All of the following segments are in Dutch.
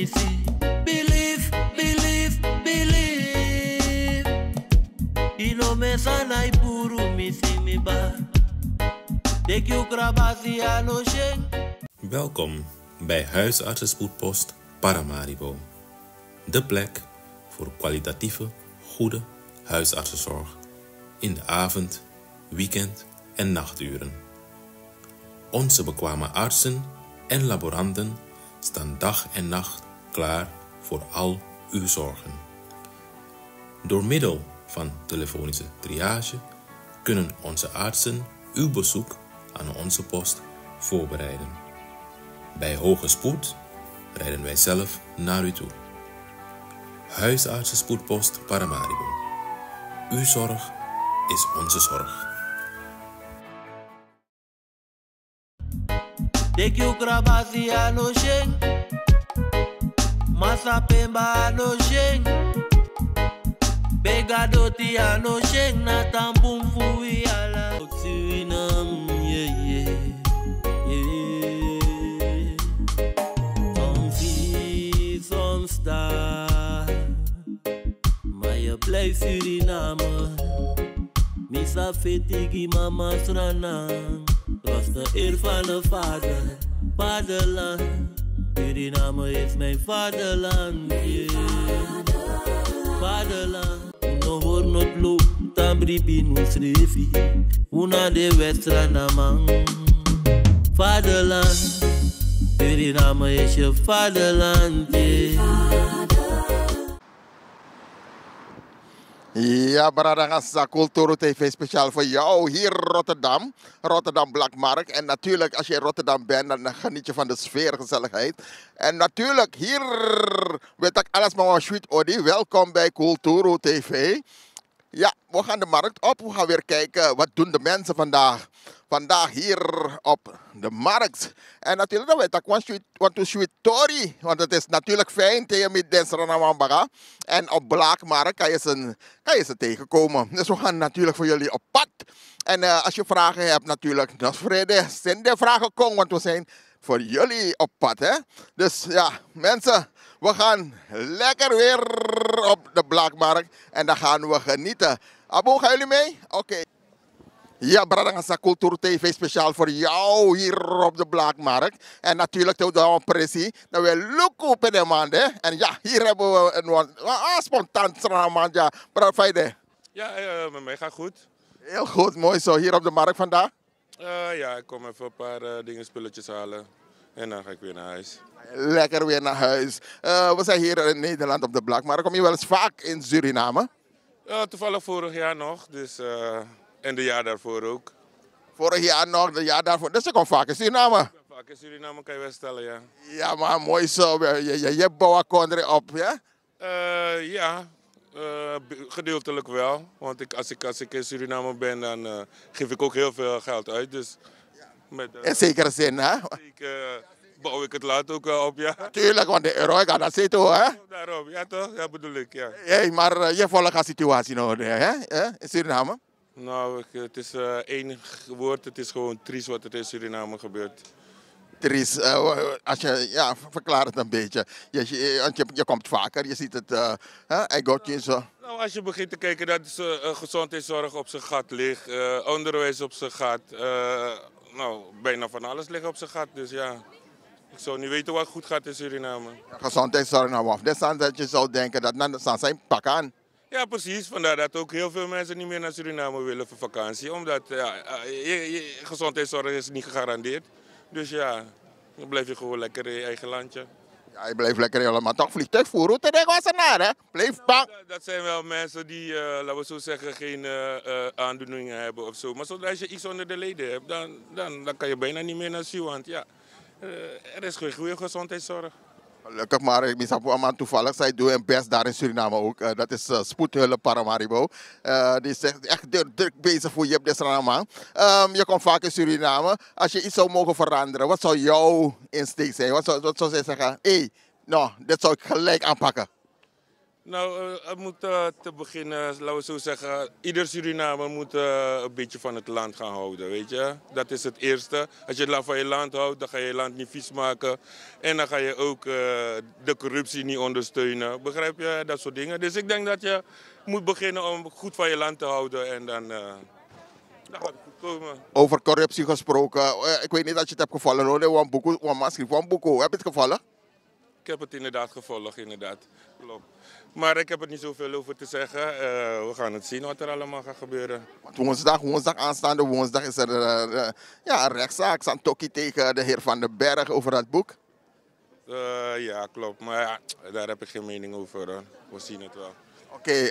misi. Believe, believe, believe. Ino mesa na ipuru misi mi ba. Take you krabasi ano sheng. Welkom bij Huisartsenspoedpost Paramaribo. De plek voor kwalitatieve, goede huisartsenzorg in de avond, weekend en nachturen. Onze bekwame artsen en laboranten staan dag en nacht klaar voor al uw zorgen. Door middel van telefonische triage kunnen onze artsen uw bezoek aan onze post voorbereiden. Bij hoge spoed rijden wij zelf naar u toe. Huisartsenspoedpost Paramaribo. Uw zorg is onze zorg. Take you krabasi ano sheng. Masa pemba ano sheng. Begadoti ano sheng. Na tampum fui ala. Surinam, yeah, yeah, yeah. Some see, some star. Maar je blijft Suriname. Misa fetigi mama sranang. Was de eer van de vader, vaderland. Suriname is mijn vaderland, yeah. Vaderland. No hoor not lo, tambri binu srefi. Una de westra namang. Vaderland. Suriname is je vaderland, yeah. Ja, Baradangasa Culturo TV speciaal voor jou hier Rotterdam. Rotterdam Blackmarkt. En natuurlijk als je in Rotterdam bent, dan geniet je van de sfeer, gezelligheid. En natuurlijk hier weet ik alles maar sweet Odi. Welkom bij Culturo TV. Ja, we gaan de markt op. We gaan weer kijken wat doen de mensen vandaag. Vandaag hier op de markt. En natuurlijk dan weet ik want to sweet Tori. Want het is natuurlijk fijn tegen met Densranamambaga. En op Blackmarkt kan je ze tegenkomen. Dus we gaan natuurlijk voor jullie op pad. En als je vragen hebt natuurlijk, dan zijn de vragen komen. Want we zijn voor jullie op pad. Hè? Dus ja, mensen, we gaan lekker weer op de Blackmarkt. En dan gaan we genieten. Abo, gaan jullie mee? Oké. Ja, Baradangasa Culturo TV speciaal voor jou hier op de Blackmarkt. En natuurlijk doen we een pressie. Dan weer lukken op de maand. En ja, hier hebben we een spontaan maand. Ja, Brad Feide. Ja, met mij gaat goed. Heel goed, mooi zo. Hier op de markt vandaag? Ja, ik kom even een paar spulletjes halen. En dan ga ik weer naar huis. Lekker weer naar huis. We zijn hier in Nederland op de Blackmarkt. Kom je wel eens vaak in Suriname? Toevallig vorig jaar nog. Dus, en de jaar daarvoor ook. Vorig jaar nog, de jaar daarvoor. Dus je komt vaak in Suriname? Vaak in Suriname kan je wel stellen, ja. Ja, maar mooi zo. Je bouwt Kondre op, ja? Ja, gedeeltelijk wel. Want als ik in Suriname ben, dan geef ik ook heel veel geld uit. Dus met, in zekere zin, hè? Bouw ik het later ook wel op, ja. Tuurlijk, want de euro gaat dat zitten, hè? Daarom, ja toch? Ja, bedoel ik, ja. Hey, maar je volgt de situatie nog, hè? In Suriname? Nou, het is één woord. Het is gewoon triest wat er in Suriname gebeurt. Triest, als je, verklaar het een beetje. Je komt vaker, je ziet het, zo. Nou, als je begint te kijken dat gezondheidszorg op zijn gat ligt, onderwijs op zijn gat, nou, bijna van alles ligt op zijn gat. Dus ja, ik zou niet weten wat goed gaat in Suriname. Gezondheidszorg nou af. Dus dan dat je zou denken dat dan zijn pak aan. Ja, precies. Vandaar dat ook heel veel mensen niet meer naar Suriname willen voor vakantie. Omdat je gezondheidszorg is niet gegarandeerd. Dus ja, dan blijf je gewoon lekker in je eigen landje. Ja, je blijft lekker helemaal. Maar toch vliegtuigvoer, hoe te denken was er naar, hè? Blijf bang. Dat zijn wel mensen die, laten we zo zeggen, geen aandoeningen hebben of zo. Maar zodra je iets onder de leden hebt, dan kan je bijna niet meer naar Suriname. Want ja, er is geen goede gezondheidszorg. Gelukkig maar, ik ben toevallig, zij doen hun best daar in Suriname ook. Dat is Spoedhulp Paramaribo. Die is echt druk bezig voor je Suriname. Je komt vaak in Suriname. Als je iets zou mogen veranderen, wat zou jouw insteek zijn? Wat zou zij zeggen? Nou, dit zou ik gelijk aanpakken. Nou, het moet te beginnen, laten we zo zeggen, ieder Surinamer moet een beetje van het land gaan houden, weet je. Dat is het eerste. Als je van je land houdt, dan ga je je land niet vies maken. En dan ga je ook de corruptie niet ondersteunen. Begrijp je? Dat soort dingen. Dus ik denk dat je moet beginnen om goed van je land te houden en dan gaat het goed komen. Over corruptie gesproken. Ik weet niet dat je het hebt gevallen hoor. Een boek. Heb je het gevallen? Ik heb het inderdaad gevolgd, inderdaad. Klopt. Maar ik heb er niet zoveel over te zeggen. We gaan het zien wat er allemaal gaat gebeuren. Want woensdag aanstaande woensdag is er een rechtszaak. Santoki tegen de heer Van den Berg over dat boek. Ja, klopt. Maar ja, daar heb ik geen mening over. Hoor. We zien het wel.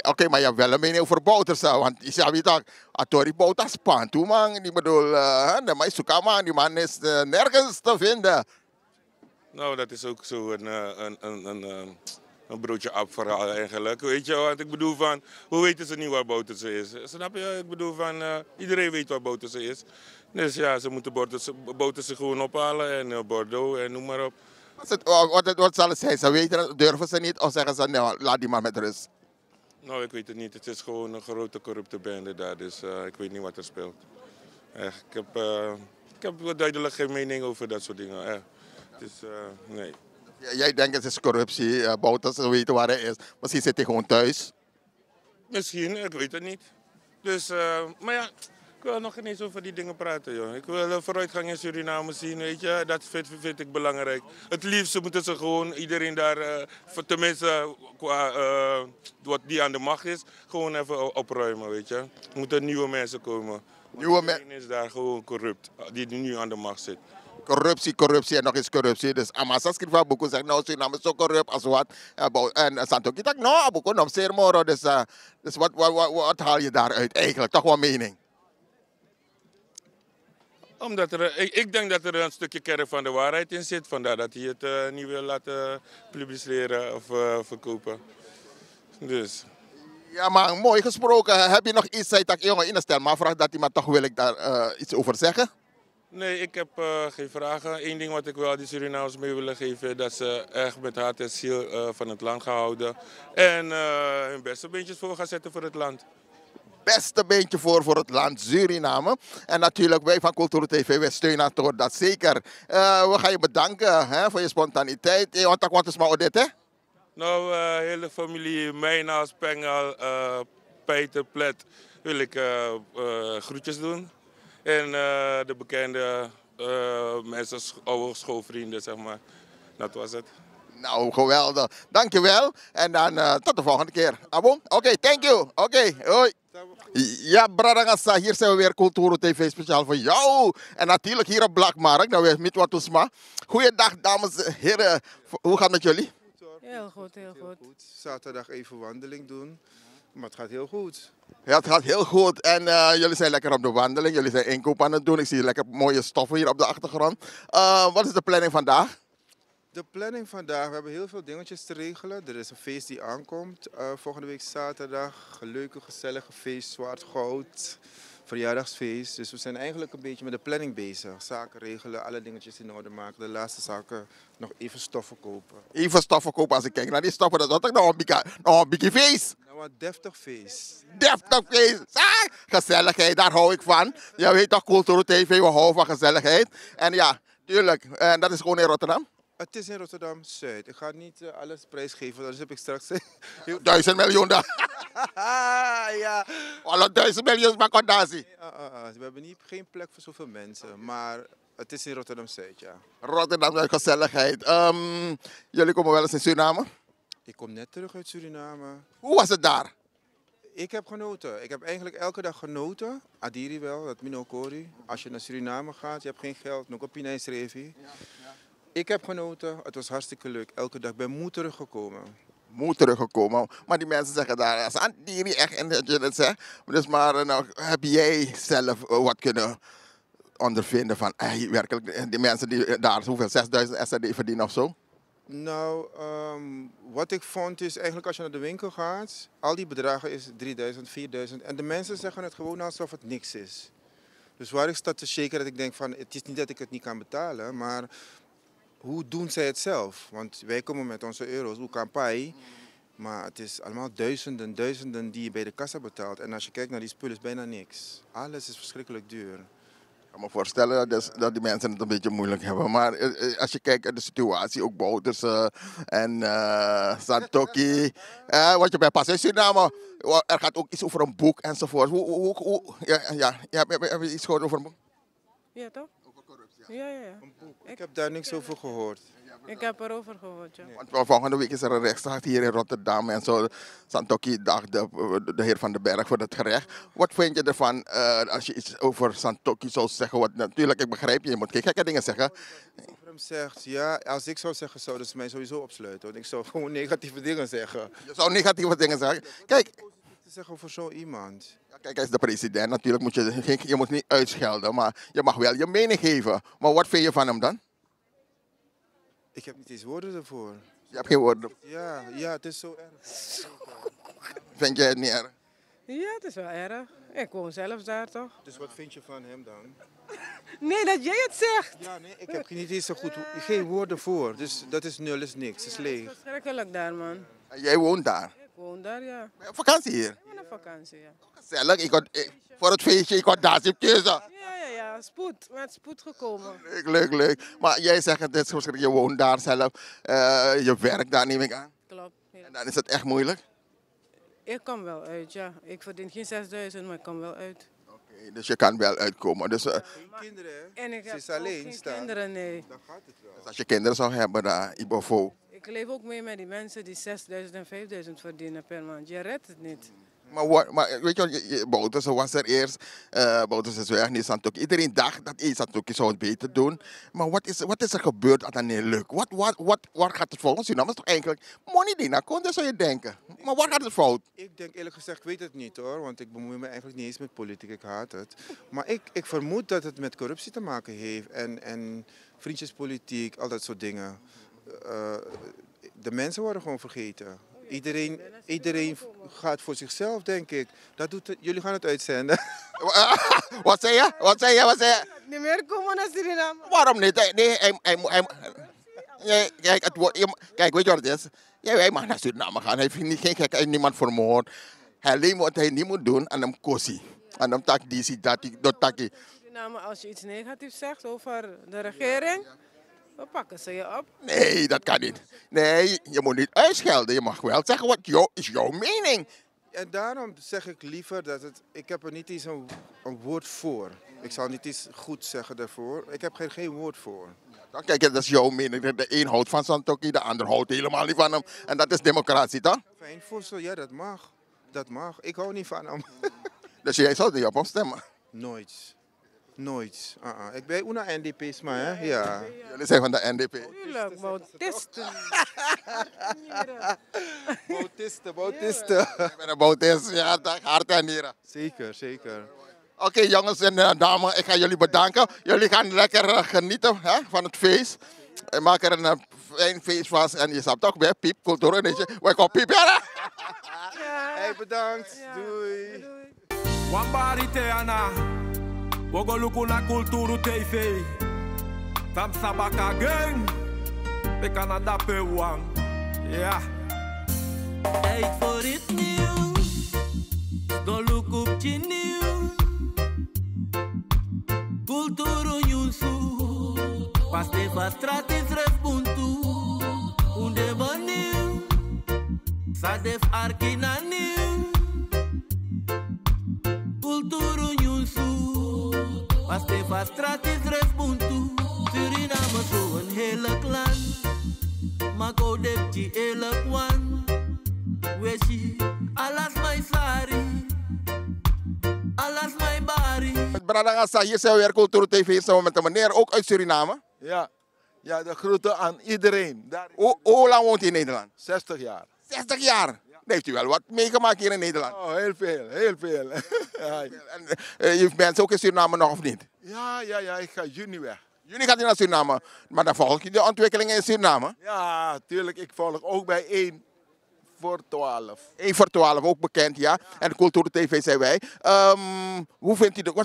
Oké, maar je hebt wel een mening over Bouterse. Want je ziet dat Atori Bouter spant toe, man. Ik bedoel, de Maisukama, die man is nergens te vinden. Nou, dat is ook zo een broodje ap verhaal eigenlijk. Weet je wat ik bedoel van, hoe weten ze niet waar Bouterse is? Snap je? Ik bedoel van, iedereen weet waar Bouterse is. Dus ja, ze moeten Bouterse gewoon ophalen en Bordeaux en noem maar op. Wat zal het zijn? Ze weten het, durven ze niet of zeggen ze, nee, laat die man met rust? Nou, ik weet het niet. Het is gewoon een grote corrupte bende daar, dus ik weet niet wat er speelt. Echt, ik heb duidelijk geen mening over dat soort dingen. Echt. Dus nee. Jij denkt het is corruptie, Bouterse, ze weten waar hij is. Misschien zit hij gewoon thuis. Misschien, ik weet het niet. Dus, maar ja, ik wil nog niet eens over die dingen praten, joh. Ik wil vooruitgang in Suriname zien, weet je. Dat vind ik belangrijk. Het liefst moeten ze gewoon iedereen daar, tenminste qua wat die aan de macht is, gewoon even opruimen, weet je. Er moeten nieuwe mensen komen. Iedereen is daar gewoon corrupt, die nu aan de macht zit. Corruptie en nog eens corruptie. Dus Amasa schrijft van Boeko zegt, nou, Suriname is zo corrupt als wat. En Santoki zegt, nou, Boeko, nou, zeer moro. Dus wat haal je daaruit eigenlijk? Toch wel mening? Omdat ik denk dat er een stukje kern van de waarheid in zit. Vandaar dat hij het niet wil laten publiceren of verkopen. Dus. Ja, maar mooi gesproken. Heb je nog iets, zei ik, jongen, in maar vraag dat iemand toch wil ik daar iets over zeggen? Nee, ik heb geen vragen. Eén ding wat ik wel die Surinamers mee willen geven, dat ze echt met hart en ziel van het land gaan houden. En hun beste beentjes voor gaan zetten voor het land. Beste beentje voor het land Suriname. En natuurlijk, wij van Cultuur TV, wij steunen dat zeker. We gaan je bedanken voor je spontaniteit. Want wat is maar dit, hè? Nou, hele familie Mijnaas, Pengel, Peter, Plet wil ik groetjes doen. En de bekende mensen, oude schoolvrienden, zeg maar. Dat was het. Nou, geweldig. Dankjewel. En dan tot de volgende keer. Abo? Oké, thank you. Oké, hoi. Ja, Bradangasa, hier zijn we weer Cultuur TV speciaal voor jou. En natuurlijk hier op Blakmarkt, nou weer met Watusma. Goeiedag, dames en heren. Hoe gaat het met jullie? Heel goed, heel goed. Zaterdag even wandeling doen, maar het gaat heel goed. Ja, het gaat heel goed. En jullie zijn lekker op de wandeling. Jullie zijn inkoop aan het doen. Ik zie lekker mooie stoffen hier op de achtergrond. Wat is de planning vandaag? De planning vandaag, we hebben heel veel dingetjes te regelen. Er is een feest die aankomt volgende week zaterdag. Een leuke, gezellige feest, zwart goud. Verjaardagsfeest. Dus we zijn eigenlijk een beetje met de planning bezig. Zaken regelen, alle dingetjes in orde maken. De laatste zaken nog even stoffen kopen. Even stoffen kopen. Als ik kijk naar die stoffen, dat is toch nog een beetje feest. Nou, een deftig feest. Deftig feest. Gezelligheid, daar hou ik van. Je weet toch, Cultuur TV, we houden van gezelligheid. En ja, tuurlijk. En dat is gewoon in Rotterdam. Het is in Rotterdam-Zuid. Ik ga niet alles prijsgeven, anders heb ik straks... 1000 miljoen daar. ja. Alle 1000 miljoen maar condatie. We hebben geen plek voor zoveel mensen, maar het is in Rotterdam-Zuid, ja. Rotterdam met gezelligheid. Jullie komen wel eens in Suriname? Ik kom net terug uit Suriname. Hoe was het daar? Ik heb genoten. Ik heb eigenlijk elke dag genoten. Adiri wel, dat Minokori. Als je naar Suriname gaat, je hebt geen geld, nog op Pinay Srevi. Ik heb genoten, het was hartstikke leuk. Elke dag ben moe teruggekomen. Moe teruggekomen. Maar die mensen zeggen daar, als Adiri echt, en dat je dat zegt. Dus maar nou, heb jij zelf wat kunnen ondervinden van, werkelijk, die mensen die daar zoveel 6000 SRD verdienen of zo? Nou, wat ik vond is eigenlijk als je naar de winkel gaat, al die bedragen is 3000, 4000. En de mensen zeggen het gewoon alsof het niks is. Dus waar ik sta te shaken dat ik denk van, het is niet dat ik het niet kan betalen, maar hoe doen zij het zelf? Want wij komen met onze euro's, hoe kan pai, Maar het is allemaal duizenden die je bij de kassa betaalt. En als je kijkt naar die spullen is bijna niks. Alles is verschrikkelijk duur. Ik kan me voorstellen dat die mensen het een beetje moeilijk hebben. Maar als je kijkt naar de situatie, ook Bouterse en Santoki. Wat je bij pas in Suriname, er gaat ook iets over een boek enzovoort. Heb je iets gehoord over een boek? Ja, toch? Over corruptie, Ja. Ik heb daar niks over gehoord. Ik heb erover gehoord, ja. Want volgende week is er een rechtszaak hier in Rotterdam en zo. Santoki dacht de heer Van den Berg voor het gerecht. Wat vind je ervan als je iets over Santoki zou zeggen? Wat, natuurlijk, ik begrijp je, je moet geen gekke dingen zeggen. Over hem zegt, ja, als ik zou zeggen, zouden ze mij sowieso opsluiten. Want ik zou gewoon negatieve dingen zeggen. Je zou negatieve dingen zeggen. Kijk, Te zeggen over zo iemand. kijk, hij is de president. Natuurlijk moet je moet niet uitschelden, maar je mag wel je mening geven. Maar wat vind je van hem dan? Ik heb niet eens woorden ervoor. Je hebt geen woorden. Ja, het is zo erg. Vind je het niet erg? Ja, het is wel erg. Ik woon zelfs daar, toch? Dus wat vind je van hem dan? Nee, dat jij het zegt. Ja, nee, ik heb niet eens zo goed, geen woorden voor. Dus dat is nul, is niks, is Het leeg. is verschrikkelijk daar, man. En jij woont daar. Ik woon daar, ja. Ben je op vakantie hier? Ik ben op vakantie, ja. Gezellig. Voor het feestje, ik had daar zitten keuze. Ja. Spoed. Met spoed gekomen. Leuk. Maar jij zegt het is verschrikkelijk, je woont daar zelf. Je werkt daar, neem ik aan. Klopt. Ja. En dan is het echt moeilijk. Ik kom wel uit, ja. Ik verdien geen 6000, maar ik kom wel uit. Oké, dus je kan wel uitkomen. Dus Geen kinderen, hè? En ik Ze heb is ook alleen geen staan. kinderen, nee. Dan gaat het wel. als je kinderen zou hebben, daar, Ibovo. Ik leef ook mee met die mensen die 6000 en 5000 verdienen per maand. Je redt het niet. Maar weet je, Bouterse was er eerst. Bouterse is weg, nu Santoki. Iedereen dacht dat Santoki zou het beter doen. Maar wat is er gebeurd dat dat niet lukt? Waar gaat het volgens u? Nou, dat is toch eigenlijk money die naar komt, zou je denken. Maar waar gaat het fout? Ik denk eerlijk gezegd, ik weet het niet hoor. Want ik bemoei me eigenlijk niet eens met politiek, ik haat het. Maar ik vermoed dat het met corruptie te maken heeft. En vriendjespolitiek, al dat soort dingen. De mensen worden gewoon vergeten. Iedereen gaat voor zichzelf, denk ik. Jullie gaan het uitzenden. Wat zei je? Niet meer komen naar Suriname. Waarom niet? Nee, kijk, weet je wat het is? Hij mag naar Suriname gaan. Hij heeft geen gek, hij heeft niemand vermoord. Alleen wat hij niet moet doen, aan hem kosi. Aan hem tak die, dat taki. Suriname, als je iets negatiefs zegt over de regering, dan pakken ze je op. Nee, dat kan niet. Nee, je moet niet uitschelden. Je mag wel zeggen wat is jouw mening. En daarom zeg ik liever dat ik heb er niet eens een woord voor. Ik zal niet eens goed zeggen daarvoor. Ik heb er geen woord voor. Dan kijk, dat is jouw mening. De een houdt van Santoki, de ander houdt helemaal niet van hem. En dat is democratie, toch? Fijn voorstel, ja, dat mag. Dat mag. Ik hou niet van hem. Dus jij zou er op hem stemmen. Nooit. Ik ben una NDP's, maar hè? Ja. Jullie zijn van de NDP. Tuurlijk, Bautisten. Bautisten. Ik ben een Bautist, ja, hart en nieren. Zeker. Oké, jongens en dames, ik ga jullie bedanken. Jullie gaan lekker genieten van het feest. Maak er een fijn feest van. En je staat toch bij Piep, cultuur. Wij komen Piep, ja? Hey, bedankt. Doei. Wambari Teana, Wogo Luku na Kulturu TV. Tam Sabaka Gang, de Canada Pewang. Ja. Tijd voor het nieuws. Don't look up je nieuws. Culturo Yusu. Pas de straat is respuntu. Unde baniu. Sadef arkina nieuw. Culturo Yusu. Pas de straat is respuntu. Suriname zo'n hele klan. Maar go dep die hele kwan. Weshi, alas my sari. Alas my bari. Met Bradangasa, hier zijn we weer Cultuur TV samen met een meneer, ook uit Suriname. Ja, de groeten aan iedereen. Hoe lang woont hij in Nederland? 60 jaar. 60 jaar. Dan heeft u wel wat meegemaakt hier in Nederland. Oh, heel veel. Ja. En, je bent ook in Suriname nog of niet? Ja, ik ga juni weg. Jullie gaan naar Suriname, maar dan volg je de ontwikkelingen in Suriname. Ja, tuurlijk. Ik volg ook bij 1 voor 12. 1 voor 12, ook bekend, ja. En Cultuur TV zijn wij. Wat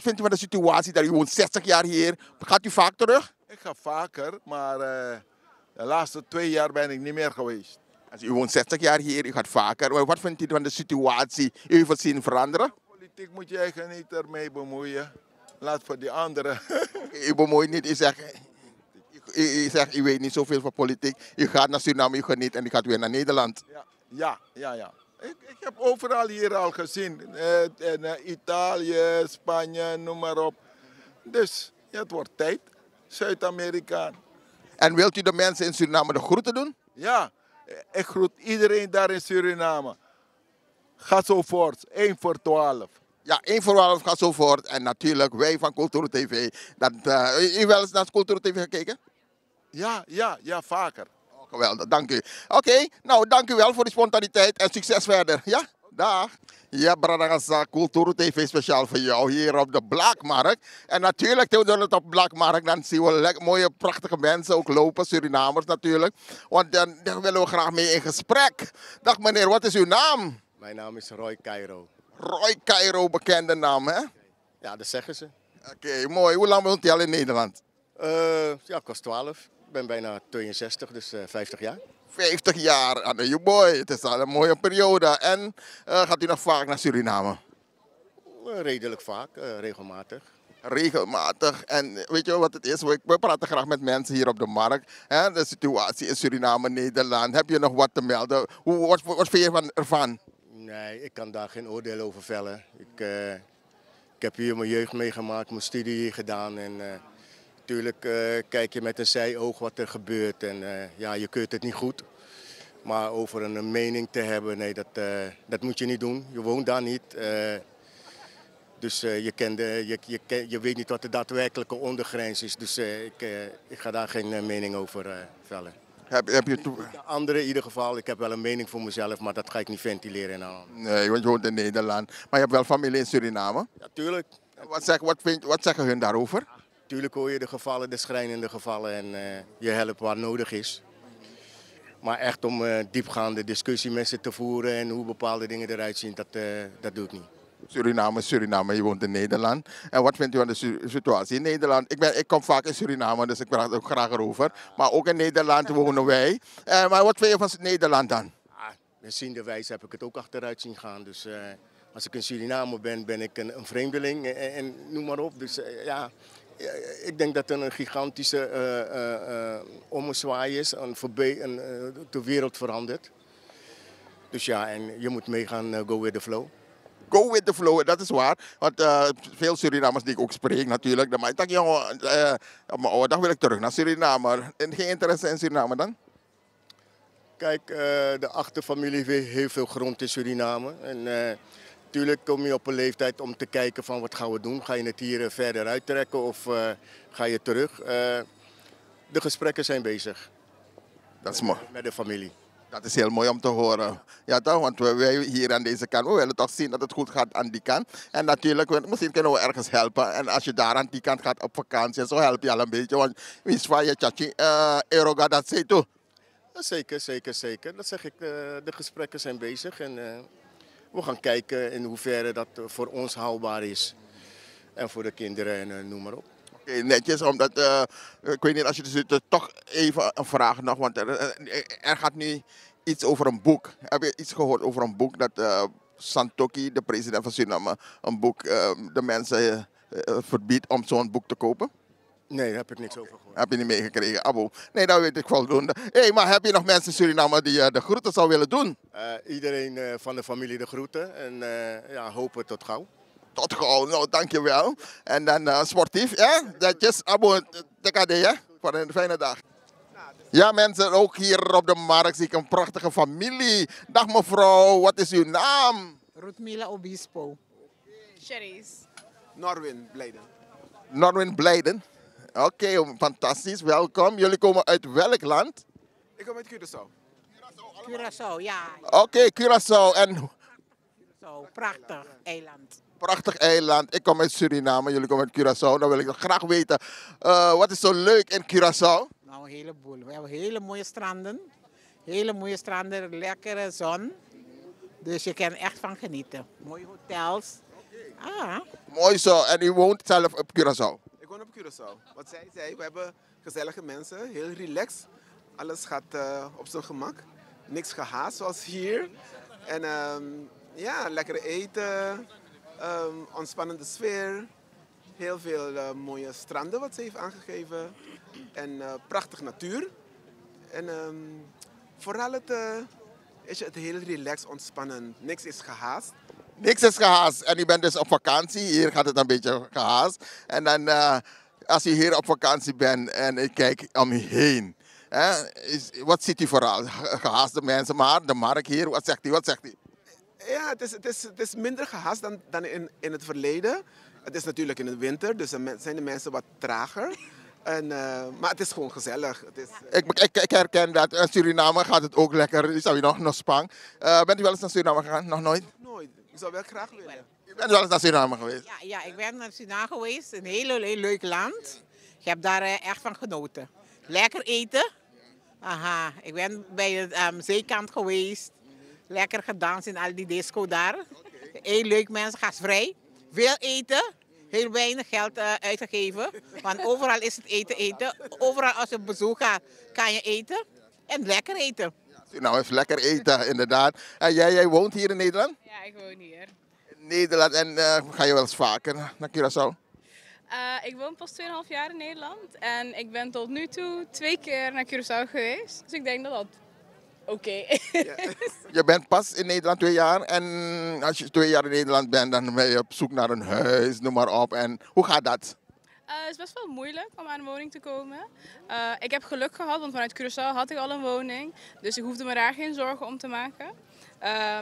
vindt u van de situatie dat u woont 60 jaar hier? Gaat u vaak terug? Ik ga vaker, maar de laatste 2 jaar ben ik niet meer geweest. Als u woont 60 jaar hier, u gaat vaker. Maar wat vindt u van de situatie? U heeft het zien veranderen? Politiek moet je eigen niet ermee bemoeien. Laat voor die anderen. U bemoeit niet, u zegt, u weet niet zoveel van politiek. U gaat naar Suriname, u geniet en u gaat weer naar Nederland. Ja. Ik heb overal hier al gezien. Italië, Spanje, noem maar op. Dus het wordt tijd. Zuid-Amerikaan. En wilt u de mensen in Suriname de groeten doen? Ja, ik groet iedereen daar in Suriname. Ga zo voort, 1 voor 12. Ja, 1 voor 12 gaat zo voort. En natuurlijk, wij van Cultuur TV. U wel eens naar Cultuur TV gekeken? Ja, vaker. Oh, geweldig, dank u. Oké, nou dank u wel voor die spontaniteit en succes verder. Ja, dag. Ja, Bradangasa Cultuur TV speciaal voor jou hier op de Blaakmarkt. En natuurlijk, toen we het op de Blaakmarkt, dan zien we mooie, prachtige mensen ook lopen, Surinamers natuurlijk. Want daar willen we graag mee in gesprek. Dag meneer, wat is uw naam? Mijn naam is Roy Cairo. Roy Cairo, bekende naam hè? Ja, dat zeggen ze. Oké, mooi. Hoe lang woont u al in Nederland? Ja, ik was 12. Ik ben bijna 62, dus 50 jaar. 50 jaar, Anne, boy. Het is al een mooie periode. En gaat u nog vaak naar Suriname? Redelijk vaak, regelmatig. Regelmatig. En weet je wat het is? We praten graag met mensen hier op de markt. Hè? De situatie in Suriname, Nederland. Heb je nog wat te melden? Wat vind je ervan? Nee, ik kan daar geen oordeel over vellen. Ik heb hier mijn jeugd meegemaakt, mijn studie hier gedaan. En natuurlijk kijk je met een zijoog wat er gebeurt. En ja, je keurt het niet goed. Maar over een mening te hebben, nee, dat moet je niet doen. Je woont daar niet. Dus je weet niet wat de daadwerkelijke ondergrens is. Dus ik ga daar geen mening over vellen. Heb je de anderen in ieder geval, ik heb wel een mening voor mezelf, maar dat ga ik niet ventileren. Nee, want je woont in Nederland. Maar je hebt wel familie in Suriname? Ja, tuurlijk. Wat zeggen hun daarover? Tuurlijk hoor je de gevallen, de schrijnende gevallen en je helpt waar nodig is. Maar echt om diepgaande discussie met ze te voeren en hoe bepaalde dingen eruit zien, dat doe ik niet. Suriname, je woont in Nederland. En wat vindt u van de situatie in Nederland? Ik kom vaak in Suriname, dus ik praat ook graag erover. Maar ook in Nederland wonen wij. Maar wat vind je van Nederland dan? Ziende wijze heb ik het ook achteruit zien gaan. Dus als ik in Suriname ben ik een vreemdeling en noem maar op. Dus ja, ik denk dat er een gigantische ommezwaai is, de wereld verandert. Dus ja, en je moet meegaan, go with the flow. Go with the flow, dat is waar. Want veel Surinamers die ik ook spreek natuurlijk. Maar ik dacht, jongen, op mijn oude dag wil ik terug naar Suriname. En geen interesse in Suriname dan? Kijk, de achterfamilie heeft heel veel grond in Suriname. En natuurlijk kom je op een leeftijd om te kijken van wat gaan we doen. Ga je het hier verder uittrekken of ga je terug? De gesprekken zijn bezig. Dat is mooi. Met de familie. Dat is heel mooi om te horen. Ja toch, want wij hier aan deze kant, we willen toch zien dat het goed gaat aan die kant. En natuurlijk, misschien kunnen we ergens helpen. En als je daar aan die kant gaat op vakantie, zo help je al een beetje. Want wie is van je tjatje, eroga dat zei toe. Zeker. Dat zeg ik, de gesprekken zijn bezig. En we gaan kijken in hoeverre dat voor ons haalbaar is. En voor de kinderen en noem maar op. Netjes, omdat, ik weet niet, als je dus toch even een vraag nog, want er gaat nu iets over een boek. Heb je iets gehoord over een boek dat Santokhi, de president van Suriname, een boek de mensen verbiedt om zo'n boek te kopen? Nee, daar heb ik niks over gehoord. Heb je niet meegekregen, Abo? Nee, dat weet ik voldoende. Hé, maar heb je nog mensen in Suriname die de groeten zou willen doen? Iedereen van de familie de groeten en ja, hopen tot gauw. Tot gauw, nou dankjewel. En dan sportief, ja? Netjes, Abo, TKD, hè? Voor een fijne dag. Ja mensen, ook hier op de markt zie ik een prachtige familie. Dag mevrouw, wat is uw naam? Rutmila Obispo. Cherise. Norwin Blijden. Norwin Blijden. Oké, fantastisch, welkom. Jullie komen uit welk land? Ik kom uit Curaçao. Curaçao, ja. Oké, Curaçao. En... Curaçao, prachtig eiland. Prachtig eiland. Ik kom uit Suriname, jullie komen uit Curaçao. Dan wil ik graag weten, wat is zo leuk in Curaçao? Nou, een heleboel. We hebben hele mooie stranden. Hele mooie stranden, lekkere zon. Dus je kan echt van genieten. Mooie hotels. Ah. Mooi zo. En u woont zelf op Curaçao? Ik woon op Curaçao. Wat zij zei, we hebben gezellige mensen, heel relaxed. Alles gaat op zijn gemak. niks gehaast zoals hier. En ja, lekker eten, ontspannende sfeer. Heel veel mooie stranden wat ze heeft aangegeven. En prachtig natuur. En vooral het heel relaxed, ontspannen. Niks is gehaast. Niks is gehaast. En u bent dus op vakantie. Hier gaat het een beetje gehaast. En dan, als u hier op vakantie bent en ik kijk om u heen. Wat ziet u vooral? Gehaaste mensen, maar de markt hier, wat zegt u? Wat zegt u? Ja, het is minder gehaast dan in het verleden. Het is natuurlijk in de winter, dus zijn de mensen wat trager. Maar het is gewoon gezellig. Het is, Ik herken dat. In Suriname gaat het ook lekker. Die zou je nog Spang. Bent u wel eens naar Suriname gegaan? Nog nooit? Nooit. Ik zou wel graag willen. U bent wel eens naar Suriname geweest? Ja, ik ben naar Suriname geweest. Een heel leuk land. Ik heb daar echt van genoten. Lekker eten. Aha, ik ben bij de zeekant geweest. Lekker gedanst in al die disco daar. Heel leuk mensen, gastvrij. Veel eten. Heel weinig geld uitgegeven. Want overal is het eten. Overal als je op bezoek gaat, kan je eten. En lekker eten. Nou, even lekker eten, inderdaad. En jij woont hier in Nederland? Ja, ik woon hier. In Nederland. En ga je wel eens vaker naar Curaçao? Ik woon pas 2,5 jaar in Nederland. En ik ben tot nu toe 2 keer naar Curaçao geweest. Dus ik denk dat dat oké is. Je bent pas in Nederland 2 jaar. En als je 2 jaar in Nederland bent, dan ben je op zoek naar een huis, noem maar op. En hoe gaat dat? Het is best wel moeilijk om aan een woning te komen. Ik heb geluk gehad, want vanuit Curaçao had ik al een woning. Dus ik hoefde me daar geen zorgen om te maken.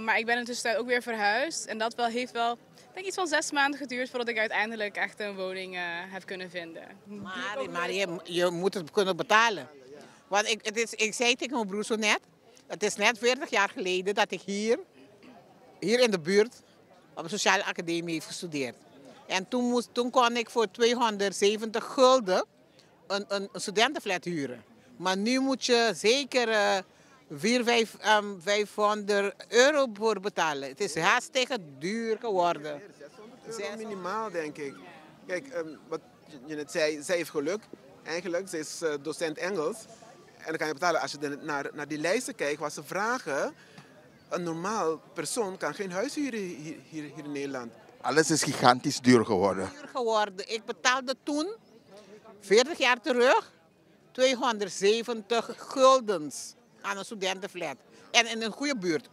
Maar ik ben in de tussentijd ook weer verhuisd. En dat heeft wel denk iets van 6 maanden geduurd voordat ik uiteindelijk echt een woning heb kunnen vinden. Maar je moet het kunnen betalen. Want ik zei tegen mijn broer zo net, het is net 40 jaar geleden dat ik hier in de buurt op de sociale academie heb gestudeerd. En toen kon ik voor 270 gulden een studentenflat huren. Maar nu moet je zeker 500 euro voor betalen. Het is hartstikke duur geworden. Dat is minimaal, denk ik. Kijk, wat je net zei, zij heeft geluk. Eigenlijk, ze is docent Engels. En dan kan je betalen. Als je naar die lijsten kijkt, wat ze vragen, een normaal persoon kan geen huis huren hier in Nederland. Alles is gigantisch duur geworden. Ik betaalde toen, 40 jaar terug, 270 guldens aan een studentenflat. En in een goede buurt,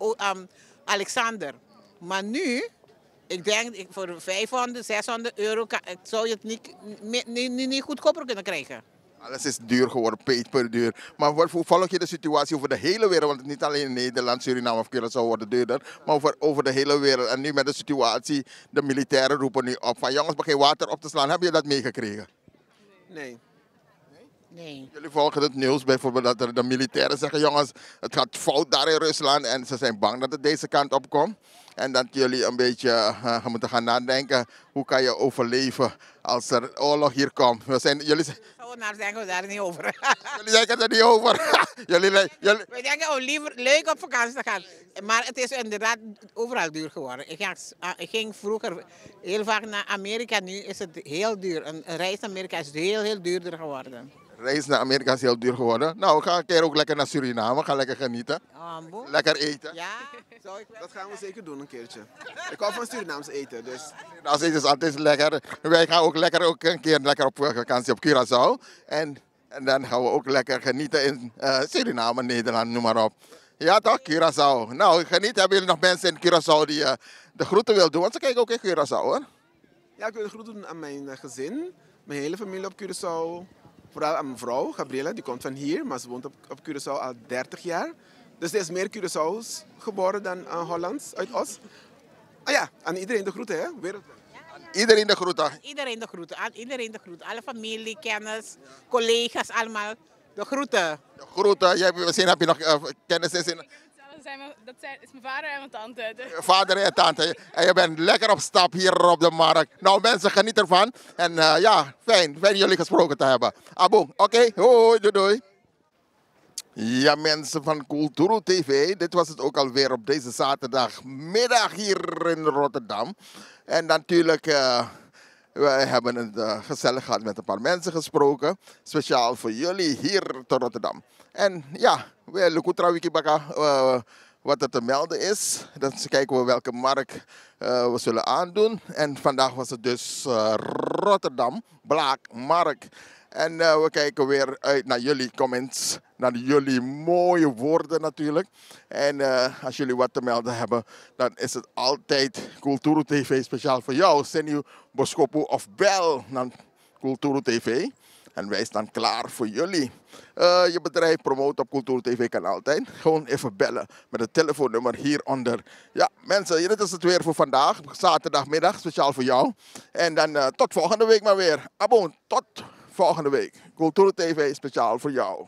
Alexander. Maar nu, ik denk voor 500, 600 euro zou je het niet goedkoper kunnen krijgen. Alles is duur geworden, peper duur. Maar hoe volg je de situatie over de hele wereld? Want niet alleen in Nederland, Suriname of Curaçao worden duurder. Maar over de hele wereld. En nu met de situatie, de militairen roepen nu op van jongens, begin water op te slaan. Heb je dat meegekregen? Nee. Jullie volgen het nieuws bijvoorbeeld dat de militairen zeggen, jongens, het gaat fout daar in Rusland. En ze zijn bang dat het deze kant op komt. En dat jullie een beetje moeten gaan nadenken, hoe kan je overleven als er oorlog hier komt. Jullie Daar denken we daar niet over. Jullie denken er niet over. We denken liever leuk op vakantie te gaan. Maar het is inderdaad overal duur geworden. Ik ging vroeger heel vaak naar Amerika. Nu is het heel duur. Een reis naar Amerika is heel duurder geworden. Reis naar Amerika is heel duur geworden. Nou, we gaan een keer ook lekker naar Suriname. Gaan lekker genieten. Lekker eten. Ja, dat gaan we zeker doen een keertje. Ik hou van Surinaams eten. Dus. Surinaams eten is altijd lekker. Wij gaan ook een keer lekker op vakantie op Curaçao. En dan gaan we ook lekker genieten in Suriname, Nederland, noem maar op. Ja toch, Curaçao. Nou, geniet. Hebben jullie nog mensen in Curaçao die de groeten willen doen? Want ze kijken ook in Curaçao, hoor. Ja, ik wil de groeten doen aan mijn gezin. Mijn hele familie op Curaçao. Vooral aan mijn vrouw, Gabriela, die komt van hier, maar ze woont op Curaçao al 30 jaar. Dus er is meer Curaçao's geboren dan Hollands uit Os. Ah ja, aan iedereen de groeten, hè? Wereldwijd. Iedereen de groeten? Iedereen de groeten, aan iedereen de groeten. Alle familie, kennis, collega's, allemaal de groeten. De groeten, misschien heb je nog kennis in... Dat is mijn vader en mijn tante. Vader en tante. En je bent lekker op stap hier op de markt. Nou mensen, geniet ervan. En ja, fijn jullie gesproken te hebben. Abo, oké, hoi, doei. Ja mensen van Kulturu TV, dit was het ook alweer op deze zaterdagmiddag hier in Rotterdam. En natuurlijk, we hebben het gezellig gehad met een paar mensen gesproken. Speciaal voor jullie hier te Rotterdam. En ja, We lukutra wiki baka wat er te melden is. Dan kijken we welke markt we zullen aandoen. En vandaag was het dus Rotterdam, Blaakmarkt. En we kijken weer uit naar jullie comments, naar jullie mooie woorden natuurlijk. En als jullie wat te melden hebben, dan is het altijd Kulturu TV speciaal voor jou. Send je Boskopu of bel naar Kulturu TV. En wij staan klaar voor jullie. Je bedrijf promoten op Kulturu TV kan altijd. Gewoon even bellen met het telefoonnummer hieronder. Ja, mensen, dit is het weer voor vandaag. Zaterdagmiddag, speciaal voor jou. En dan tot volgende week maar weer. Abon, tot volgende week. Kulturu TV speciaal voor jou.